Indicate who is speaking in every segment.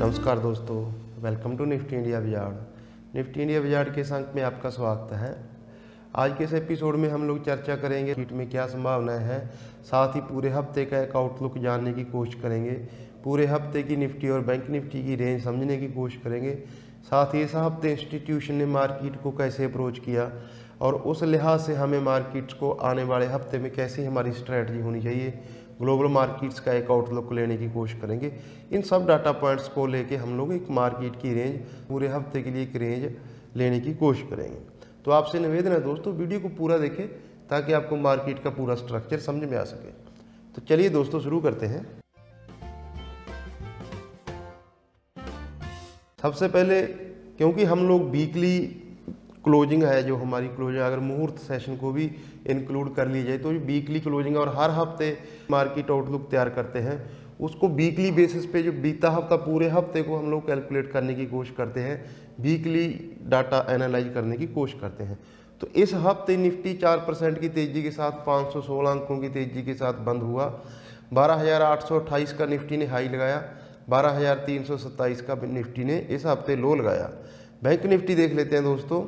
Speaker 1: नमस्कार दोस्तों, welcome to Nifty India Wizard. Nifty India Wizard के इस अंक में आपका स्वागत है। आज के इस एपिसोड में हम लोग चर्चा करेंगे मार्केट में क्या संभावनाएं हैं, साथ ही पूरे हफ्ते का एक आउटलुक जानने की कोशिश करेंगे। पूरे हफ्ते की निफ्टी और बैंक निफ्टी की रेंज समझने की कोशिश करेंगे। साथ ही इस हफ्ते इंस्टीट्यूशन ने मार्केट को कैसे अप्रोच किया और उस लिहाज से हमें मार्केट्स को आने वाले हफ्ते में कैसी हमारी स्ट्रैटेजी होनी चाहिए, ग्लोबल मार्केट्स का एक आउटलुक लेने की कोशिश करेंगे। इन सब डाटा पॉइंट्स को लेके हम लोग एक मार्केट की रेंज, पूरे हफ्ते के लिए एक रेंज लेने की कोशिश करेंगे। तो आपसे निवेदन है दोस्तों, वीडियो को पूरा देखें ताकि आपको मार्केट का पूरा स्ट्रक्चर समझ में आ सके। तो चलिए दोस्तों शुरू करते हैं। सबसे पहले, क्योंकि हम लोग वीकली क्लोजिंग है जो हमारी क्लोजिंग, अगर मुहूर्त सेशन को भी इंक्लूड कर ली जाए तो वीकली क्लोजिंग और हर हफ्ते मार्केट आउटलुक तैयार करते हैं, उसको वीकली बेसिस पे जो बीता हफ्ता पूरे हफ्ते को हम लोग कैलकुलेट करने की कोशिश करते हैं, वीकली डाटा एनालाइज करने की कोशिश करते हैं। तो इस हफ्ते निफ्टी 4% की तेजी के साथ 516 अंकों की तेजी के साथ बंद हुआ। 12,828 का निफ्टी ने हाई लगाया, 12,327 का निफ्टी ने इस हफ्ते लो लगाया। बैंक निफ्टी देख लेते हैं दोस्तों।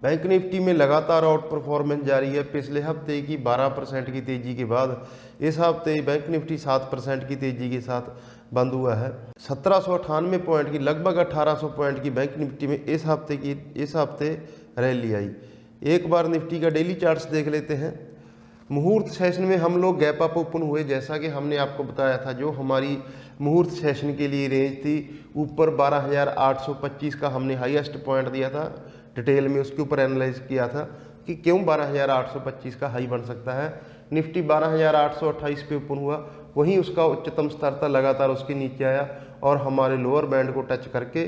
Speaker 1: बैंक निफ्टी में लगातार आउट परफॉर्मेंस जारी है। पिछले हफ्ते की 12% की तेजी के बाद इस हफ्ते बैंक निफ्टी 7% की तेजी के साथ बंद हुआ है। 1798 पॉइंट की, लगभग 1800 पॉइंट की बैंक निफ्टी में इस हफ्ते रैली आई। एक बार निफ्टी का डेली चार्ट्स देख लेते हैं। मुहूर्त सेशन में हम लोग गैप अप ओपन हुए, जैसा कि हमने आपको बताया था। जो हमारी मुहूर्त सेशन के लिए रेंज थी, ऊपर 12,825 का हमने हाईएस्ट पॉइंट दिया था। डिटेल में उसके ऊपर एनालाइज किया था कि क्यों 12,825 का हाई बन सकता है। निफ्टी 12,828 पे ओपन हुआ, वहीं उसका उच्चतम स्तर था, लगातार उसके नीचे आया और हमारे लोअर बैंड को टच करके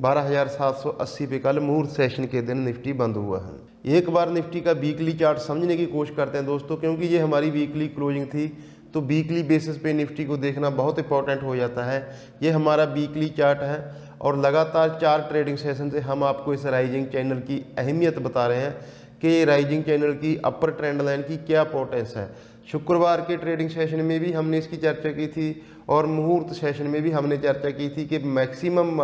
Speaker 1: 12,780 पे कल मुहूर्त सेशन के दिन निफ्टी बंद हुआ है। एक बार निफ्टी का वीकली चार्ट समझने की कोशिश करते हैं दोस्तों, क्योंकि ये हमारी वीकली क्लोजिंग थी, तो वीकली बेसिस पे निफ्टी को देखना बहुत इंपॉर्टेंट हो जाता है। ये हमारा वीकली चार्ट है और लगातार 4 ट्रेडिंग सेशन से हम आपको इस राइजिंग चैनल की अहमियत बता रहे हैं कि राइजिंग चैनल की अपर ट्रेंड लाइन की क्या इंपॉर्टेंस है। शुक्रवार के ट्रेडिंग सेशन में भी हमने इसकी चर्चा की थी और मुहूर्त सेशन में भी हमने चर्चा की थी कि मैक्सिमम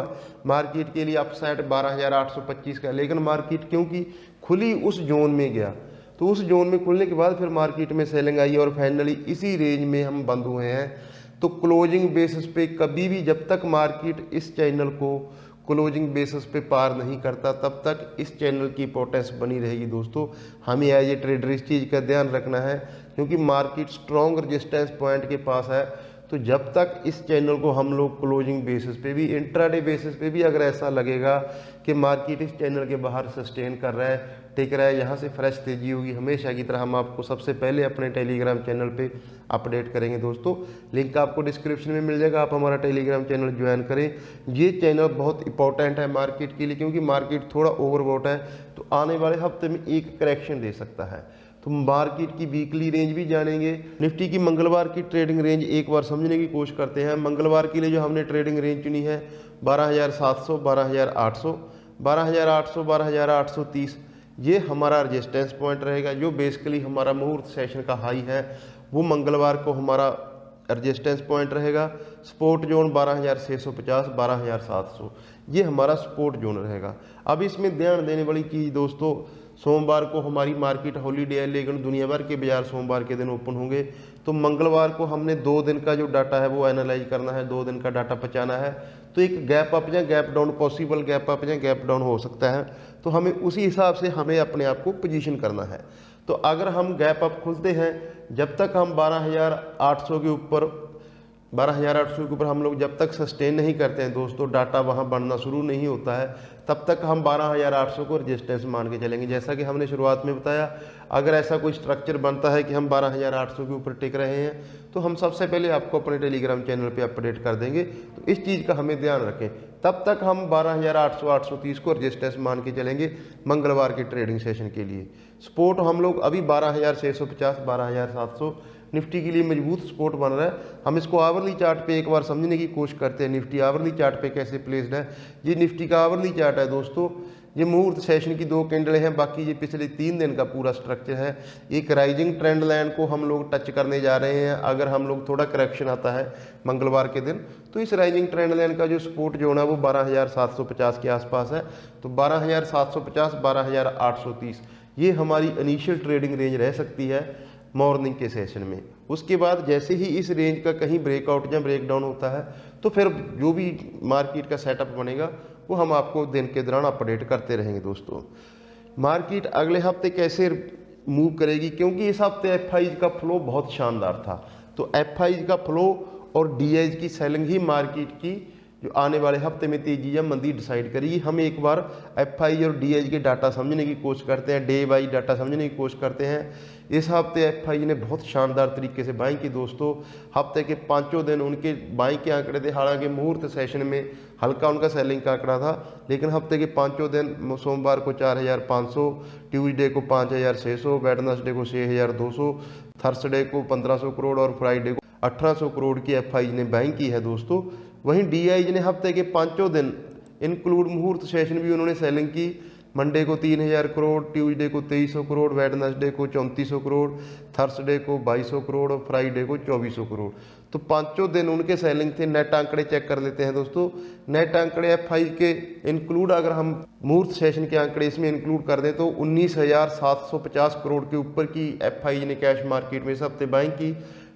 Speaker 1: मार्केट के लिए अपसाइड 12,825 का, लेकिन मार्केट क्योंकि खुली उस जोन में गया, तो उस जोन में खुलने के बाद फिर मार्केट में सेलिंग आई और फाइनली इसी रेंज में हम बंद हुए हैं। तो क्लोजिंग बेसिस पे कभी भी, जब तक मार्केट इस चैनल को क्लोजिंग बेसिस पे पार नहीं करता, तब तक इस चैनल की इंपॉर्टेंस बनी रहेगी दोस्तों। हमें एज ए ट्रेडर इस चीज़ का ध्यान रखना है, क्योंकि मार्केट स्ट्रॉन्ग रेजिस्टेंस पॉइंट के पास है। तो जब तक इस चैनल को हम लोग क्लोजिंग बेसिस पे भी, इंट्राडे बेसिस पे भी अगर ऐसा लगेगा कि मार्केट इस चैनल के बाहर सस्टेन कर रहा है, टिक रहा है, यहाँ से फ्रेश तेजी होगी, हमेशा की तरह हम आपको सबसे पहले अपने टेलीग्राम चैनल पे अपडेट करेंगे दोस्तों। लिंक आपको डिस्क्रिप्शन में मिल जाएगा, आप हमारा टेलीग्राम चैनल ज्वाइन करें। ये चैनल बहुत इंपॉर्टेंट है मार्केट के लिए, क्योंकि मार्केट थोड़ा ओवरबॉट है, तो आने वाले हफ्ते में एक करेक्शन दे सकता है। तो मार्केट की वीकली रेंज भी जानेंगे। निफ्टी की मंगलवार की ट्रेडिंग रेंज एक बार समझने की कोशिश करते हैं। मंगलवार के लिए जो हमने ट्रेडिंग रेंज चुनी है 12,700, 12,800, 12,800, 12,830, ये हमारा रेजिस्टेंस पॉइंट रहेगा। जो बेसिकली हमारा मुहूर्त सेशन का हाई है, वो मंगलवार को हमारा रेजिस्टेंस पॉइंट रहेगा। सपोर्ट जोन 12,650, 12,700, ये हमारा सपोर्ट जोन रहेगा। अब इसमें ध्यान देने वाली चीज़ दोस्तों, सोमवार को हमारी मार्केट हॉलीडे है, लेकिन दुनिया भर के बाजार सोमवार के दिन ओपन होंगे। तो मंगलवार को हमने 2 दिन का जो डाटा है वो एनालाइज करना है, 2 दिन का डाटा पचाना है। तो एक गैप अप या gap down, possible gap up या गैप डाउन हो सकता है, तो हमें उसी हिसाब से हमें अपने आप को पोजीशन करना है। तो अगर हम गैप अप खुलते हैं, जब तक हम 12,800 के ऊपर, 12,800 के ऊपर हम लोग जब तक सस्टेन नहीं करते हैं दोस्तों, डाटा वहाँ बढ़ना शुरू नहीं होता है, तब तक हम 12,800 को रेजिस्टेंस मान के चलेंगे। जैसा कि हमने शुरुआत में बताया, अगर ऐसा कोई स्ट्रक्चर बनता है कि हम 12,800 के ऊपर टिक रहे हैं, तो हम सबसे पहले आपको अपने टेलीग्राम चैनल पे अपडेट कर देंगे। तो इस चीज़ का हमें ध्यान रखें। तब तक हम 12,800, 830 को रेजिस्टेंस मान के चलेंगे मंगलवार के ट्रेडिंग सेशन के लिए। सपोर्ट हम लोग अभी 12,650, 12,700 निफ्टी के लिए मजबूत सपोर्ट बन रहा है। हम इसको आवरली चार्ट पे एक बार समझने की कोशिश करते हैं। निफ्टी आवरली चार्ट पे कैसे प्लेस्ड है। ये निफ्टी का आवरली चार्ट है दोस्तों। ये मुहूर्त सेशन की 2 कैंडलें हैं, बाकी ये पिछले 3 दिन का पूरा स्ट्रक्चर है। एक राइजिंग ट्रेंड लाइन को हम लोग टच करने जा रहे हैं। अगर हम लोग थोड़ा करेक्शन आता है मंगलवार के दिन, तो इस राइजिंग ट्रेंड लाइन का जो सपोर्ट जोन है वो 12,750 के आसपास है। तो 12,750, 12,830 ये हमारी इनिशियल ट्रेडिंग रेंज रह सकती है मॉर्निंग के सेशन में। उसके बाद जैसे ही इस रेंज का कहीं ब्रेकआउट या ब्रेकडाउन होता है, तो फिर जो भी मार्केट का सेटअप बनेगा वो हम आपको दिन के दौरान अपडेट करते रहेंगे। दोस्तों, मार्केट अगले हफ्ते कैसे मूव करेगी, क्योंकि इस हफ्ते एफआईज का फ्लो बहुत शानदार था। तो एफआईज का फ्लो और डीआईज की सेलिंग ही मार्केट की जो आने वाले हफ्ते में तेजी या मंदी डिसाइड करेगी। हम एक बार एफआई और डीआईज के डाटा समझने की कोशिश करते हैं, डे वाइज डाटा समझने की कोशिश करते हैं। इस हफ्ते एफआई ने बहुत शानदार तरीके से बाइंग की। दोस्तों, हफ्ते के 5 दिन उनके बाइंग के आंकड़े थे। हालांकि मुहूर्त सेशन में हल्का उनका सेलिंग का आंकड़ा था, लेकिन हफ्ते के 5 दिन, सोमवार को 4,500, ट्यूसडे को 5,600, वेडनेसडे को 6,200, थर्सडे को 1,500 करोड़ और फ्राइडे को 1,800 करोड़ की एफआई ने बाइंग की है। दोस्तों, वहीं डीआईज ने हफ्ते के 5 दिन इंक्लूड मुहूर्त सेशन भी उन्होंने सेलिंग की। मंडे को 3,000 करोड़, ट्यूसडे को 2,300 करोड़, वेडनेसडे को 3,400 करोड़, थर्सडे को 2,200 करोड़ और फ्राइडे को 2,400 करोड़। तो 5 दिन उनके सेलिंग थे। नेट आंकड़े चेक कर लेते हैं। दोस्तों, नेट आंकड़े एफआई के इंक्लूड अगर हम मुहूर्त सेशन के आंकड़े इसमें इंक्लूड कर दें तो 19,750 करोड़ के ऊपर की एफआई ने कैश मार्केट में इस हफ्ते बाइंग की।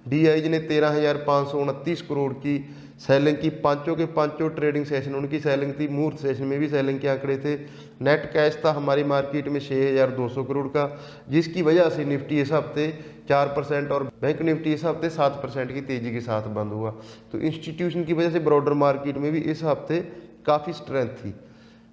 Speaker 1: डीआईज ने 13,529 करोड़ की सेलिंग की। 5 के 5 ट्रेडिंग सेशन उनकी सेलिंग थी। मुहूर्त सेशन में भी सेलिंग के आंकड़े थे। नेट कैश था हमारी मार्केट में 6,200 करोड़ का, जिसकी वजह से निफ्टी इस हफ्ते 4% और बैंक निफ्टी इस हफ्ते 7% की तेजी के साथ बंद हुआ। तो इंस्टीट्यूशन की वजह से ब्रॉडर मार्केट में भी इस हफ्ते काफ़ी स्ट्रेंथ थी।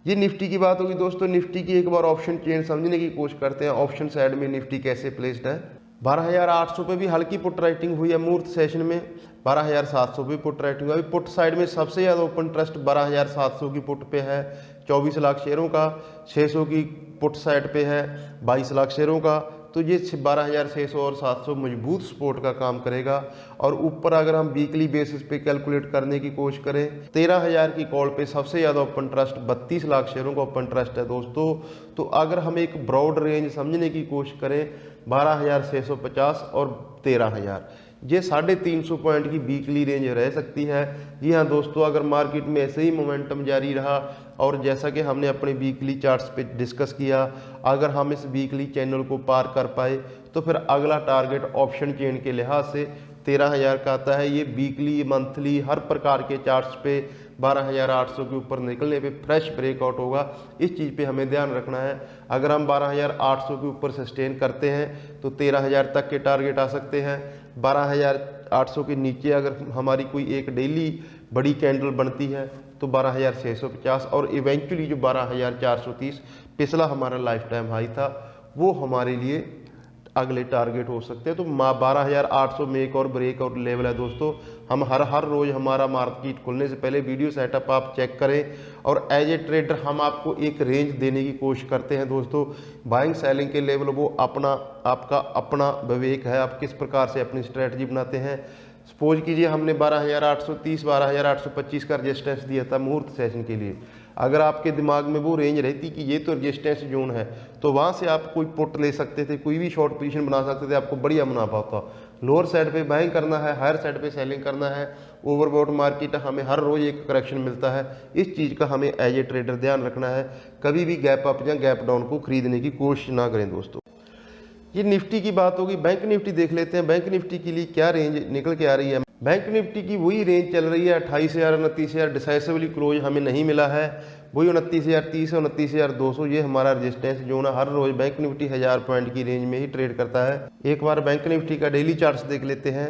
Speaker 1: ये निफ्टी की बात होगी। दोस्तों, निफ्टी की एक बार ऑप्शन चेन समझने की कोशिश करते हैं। ऑप्शन साइड में निफ्टी कैसे प्लेस्ड है। 12,800 पे भी हल्की पुट राइटिंग हुई है मुहूर्त सेशन में। 12,700 पे पुट राइटिंग हुई। पुट साइड में सबसे ज़्यादा ओपन ट्रस्ट 12,700 की पुट पे है, 24 लाख शेयरों का। 600 की पुट साइड पे है, 22 लाख शेयरों का। तो ये 12,600 और 700 मजबूत सपोर्ट का काम करेगा। और ऊपर अगर हम वीकली बेसिस पे कैलकुलेट करने की कोशिश करें, 13,000 की कॉल पे सबसे ज़्यादा ओपन ट्रस्ट 32 लाख शेयरों का ओपन ट्रस्ट है। दोस्तों, तो अगर हम एक ब्रॉड रेंज समझने की कोशिश करें 12,650 और 13,000, ये 350 पॉइंट की वीकली रेंज रह सकती है। जी हाँ दोस्तों, अगर मार्केट में ऐसे ही मोमेंटम जारी रहा और जैसा कि हमने अपने वीकली चार्ट्स पे डिस्कस किया, अगर हम इस वीकली चैनल को पार कर पाए तो फिर अगला टारगेट ऑप्शन चेन के लिहाज से 13,000 का आता है। ये वीकली, मंथली, हर प्रकार के चार्ट्स पे 12,800 के ऊपर निकलने पे फ्रेश ब्रेकआउट होगा। इस चीज़ पे हमें ध्यान रखना है। अगर हम 12,800 के ऊपर सस्टेन करते हैं तो 13,000 तक के टारगेट आ सकते हैं। 12,800 के नीचे अगर हमारी कोई एक डेली बड़ी कैंडल बनती है तो 12,650 और इवेंचुअली जो 12,430 पिछला हमारा लाइफ टाइम हाई था, वो हमारे लिए अगले टारगेट हो सकते हैं। तो 12,800 में एक और ब्रेकआउट लेवल है। दोस्तों, हम हर रोज़ हमारा मार्केट खुलने से पहले वीडियो सेटअप आप चेक करें और एज ए ट्रेडर हम आपको एक रेंज देने की कोशिश करते हैं। दोस्तों, बाइंग सेलिंग के लेवल वो आपका अपना विवेक है, आप किस प्रकार से अपनी स्ट्रेटजी बनाते हैं। सपोज कीजिए हमने 12,830, 12,825 का रजिस्टेंस दिया था मुहूर्त सेशन के लिए। अगर आपके दिमाग में वो रेंज रहती कि ये तो रजिस्टेंस जोन है, तो वहाँ से आप कोई पुट ले सकते थे, कोई भी शॉर्ट पोजीशन बना सकते थे, आपको बढ़िया मुनाफा होता। लोअर साइड पे बाइंग करना है, हायर साइड पे सेलिंग करना है। ओवरबॉट मार्केट हमें हर रोज़ एक करेक्शन मिलता है। इस चीज़ का हमें एज ए ट्रेडर ध्यान रखना है। कभी भी गैप अप या गैप डाउन को खरीदने की कोशिश ना करें। दोस्तों, ये निफ्टी की बात होगी। बैंक निफ्टी देख लेते हैं। बैंक निफ्टी के लिए क्या रेंज निकल के आ रही है। बैंक निफ्टी की वही रेंज चल रही है 28,000, 29,000। डिसाइसिवली क्लोज हमें नहीं मिला है। वही 29,030 और 29,200 ये हमारा रजिस्टेंस जोन है। हर रोज बैंक निफ्टी 1000 पॉइंट की रेंज में ही ट्रेड करता है। एक बार बैंक निफ्टी का डेली चार्ट्स देख लेते हैं।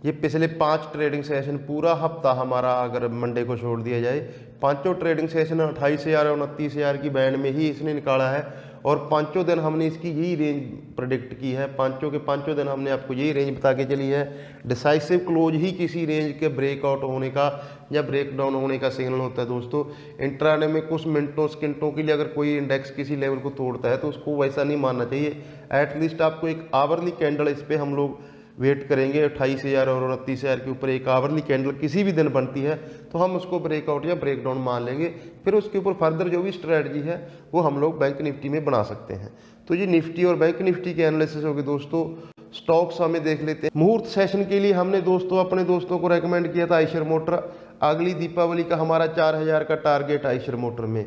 Speaker 1: ये पिछले 5 ट्रेडिंग सेशन, पूरा हफ्ता हमारा अगर मंडे को छोड़ दिया जाए, 5 ट्रेडिंग सेशन 28,000 और 29,000 की बैंड में ही इसने निकाला है। और 5 दिन हमने इसकी यही रेंज प्रेडिक्ट की है। 5 दिन हमने आपको यही रेंज बता के चली है। डिसाइसिव क्लोज ही किसी रेंज के ब्रेकआउट होने का या ब्रेक डाउन होने का सिग्नल होता है। दोस्तों, इंट्राडे में कुछ मिनटों सेकंडों के लिए अगर कोई इंडेक्स किसी लेवल को तोड़ता है तो उसको वैसा नहीं मानना चाहिए। एटलीस्ट आपको एक आवरली कैंडल इस पर हम लोग वेट करेंगे 28,000 और 29,000 के ऊपर एक आवरली कैंडल किसी भी दिन बनती है तो हम उसको ब्रेकआउट या ब्रेकडाउन मान लेंगे। फिर उसके ऊपर फर्दर जो भी स्ट्रेटजी है वो हम लोग बैंक निफ्टी में बना सकते हैं। तो ये निफ्टी और बैंक निफ्टी के एनालिसिस होगी दोस्तों। स्टॉक्स हमें देख लेते हैं। मुहूर्त सेशन के लिए हमने दोस्तों अपने दोस्तों को रेकमेंड किया था आइशर मोटर। अगली दीपावली का हमारा 4,000 का टारगेट आइशर मोटर में।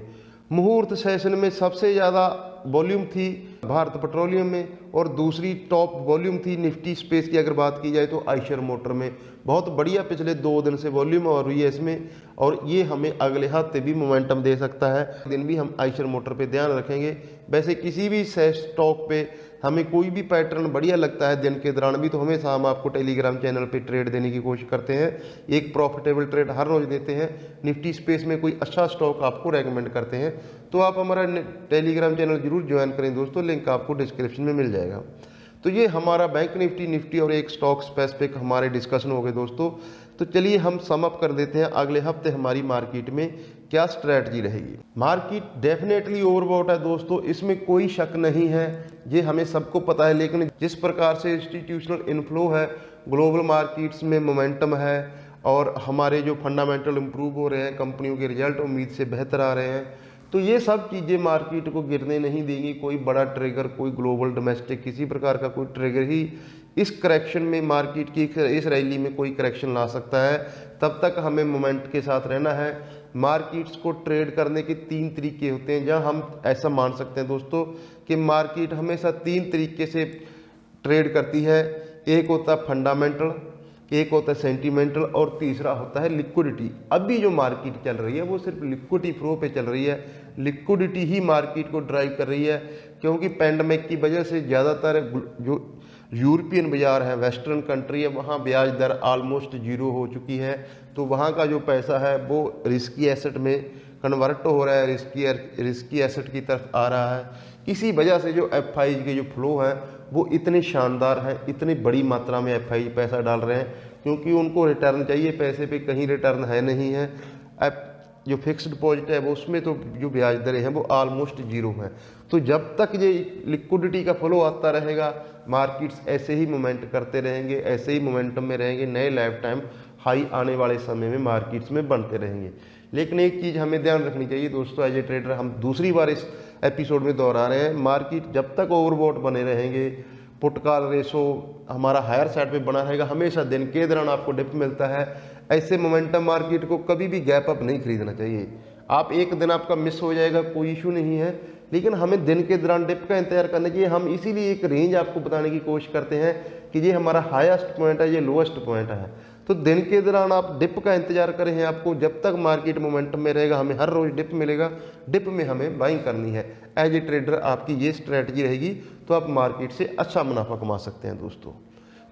Speaker 1: मुहूर्त सेशन में सबसे ज़्यादा वॉल्यूम थी भारत पेट्रोलियम में और दूसरी टॉप वॉल्यूम थी निफ्टी स्पेस की अगर बात की जाए तो आइशर मोटर में। बहुत बढ़िया पिछले 2 दिन से वॉल्यूम और हुई है इसमें, और ये हमें अगले हफ्ते भी मोमेंटम दे सकता है। दिन भी हम आइशर मोटर पे ध्यान रखेंगे। वैसे किसी भी स्टॉक पे हमें कोई भी पैटर्न बढ़िया लगता है दिन के दौरान भी तो हमेशा हम आपको टेलीग्राम चैनल पे ट्रेड देने की कोशिश करते हैं। एक प्रॉफिटेबल ट्रेड हर रोज़ देते हैं। निफ्टी स्पेस में कोई अच्छा स्टॉक आपको रेकमेंड करते हैं तो आप हमारा टेलीग्राम चैनल जरूर ज्वाइन करें दोस्तों, लिंक आपको डिस्क्रिप्शन में मिल जाएगा। तो ये हमारा बैंक निफ्टी और एक स्टॉक स्पेसिफिक हमारे डिस्कशन हो गए दोस्तों। तो चलिए हम सम अप कर देते हैं अगले हफ्ते हमारी मार्केट में क्या स्ट्रैटेजी रहेगी। मार्केट डेफिनेटली ओवरबॉट है दोस्तों, इसमें कोई शक नहीं है, ये हमें सबको पता है। लेकिन जिस प्रकार से इंस्टीट्यूशनल इनफ्लो है, ग्लोबल मार्केट्स में मोमेंटम है और हमारे जो फंडामेंटल इंप्रूव हो रहे हैं, कंपनियों के रिजल्ट उम्मीद से बेहतर आ रहे हैं, तो ये सब चीज़ें मार्केट को गिरने नहीं देंगी। कोई बड़ा ट्रिगर, कोई ग्लोबल डोमेस्टिक किसी प्रकार का कोई ट्रिगर ही इस करेक्शन में मार्केट की इस रैली में कोई करेक्शन ला सकता है। तब तक हमें मोमेंट के साथ रहना है। मार्केट्स को ट्रेड करने के 3 तरीके होते हैं, जहां हम ऐसा मान सकते हैं दोस्तों कि मार्केट हमेशा 3 तरीके से ट्रेड करती है। एक होता है फंडामेंटल, एक होता है सेंटीमेंटल और तीसरा होता है लिक्विडिटी। अभी जो मार्केट चल रही है वो सिर्फ लिक्विडिटी फ्लो पे चल रही है। लिक्विडिटी ही मार्केट को ड्राइव कर रही है, क्योंकि पैंडमिक की वजह से ज़्यादातर जो यूरोपियन बाज़ार है, वेस्टर्न कंट्री है, वहाँ ब्याज दर ऑलमोस्ट जीरो हो चुकी है। तो वहाँ का जो पैसा है वो रिस्की एसेट में कन्वर्ट हो रहा है, रिस्की एसेट की तरफ आ रहा है। इसी वजह से जो एफआई के जो फ्लो हैं वो इतने शानदार हैं, इतनी बड़ी मात्रा में एफआई पैसा डाल रहे हैं, क्योंकि उनको रिटर्न चाहिए। पैसे पे कहीं रिटर्न है नहीं है। जो फिक्स्ड डिपॉजिट है वो उसमें तो जो ब्याज दरें हैं वो ऑलमोस्ट जीरो हैं। तो जब तक ये लिक्विडिटी का फ्लो आता रहेगा, मार्केट्स ऐसे ही मोमेंट करते रहेंगे, ऐसे ही मोमेंटम में रहेंगे। नए लाइफ टाइम हाई आने वाले समय में मार्केट्स में बनते रहेंगे। लेकिन एक चीज़ हमें ध्यान रखनी चाहिए दोस्तों, एज ए ट्रेडर हम दूसरी बार इस एपिसोड में दोहरा रहे हैं, मार्केट जब तक ओवरबॉट बने रहेंगे, पुट कॉल रेशो हमारा हायर साइड पे बना रहेगा, हमेशा दिन के दौरान आपको डिप मिलता है। ऐसे मोमेंटम मार्केट को कभी भी गैप अप नहीं खरीदना चाहिए। आप एक दिन आपका मिस हो जाएगा, कोई इशू नहीं है, लेकिन हमें दिन के दौरान डिप का इंतजार करना चाहिए। हम इसीलिए एक रेंज आपको बताने की कोशिश करते हैं कि ये हमारा हाईएस्ट पॉइंट है, ये लोएस्ट पॉइंट है। तो दिन के दौरान आप डिप का इंतजार करें हैं आपको। जब तक मार्केट मोमेंटम में रहेगा हमें हर रोज़ डिप मिलेगा, डिप में हमें बाइंग करनी है। एज ए ट्रेडर आपकी ये स्ट्रैटेजी रहेगी तो आप मार्केट से अच्छा मुनाफा कमा सकते हैं दोस्तों।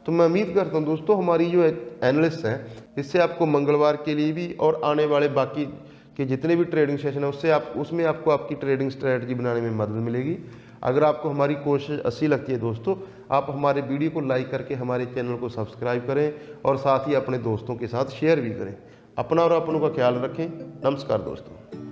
Speaker 1: तो मैं उम्मीद करता हूँ दोस्तों हमारी जो एनालिस्ट हैं इससे आपको मंगलवार के लिए भी और आने वाले बाकी के जितने भी ट्रेडिंग सेशन है उसमें आपको आपकी ट्रेडिंग स्ट्रैटेजी बनाने में मदद मिलेगी। अगर आपको हमारी कोशिश अच्छी लगती है दोस्तों, आप हमारे वीडियो को लाइक करके हमारे चैनल को सब्सक्राइब करें और साथ ही अपने दोस्तों के साथ शेयर भी करें। अपना और अपनों का ख्याल रखें। नमस्कार दोस्तों।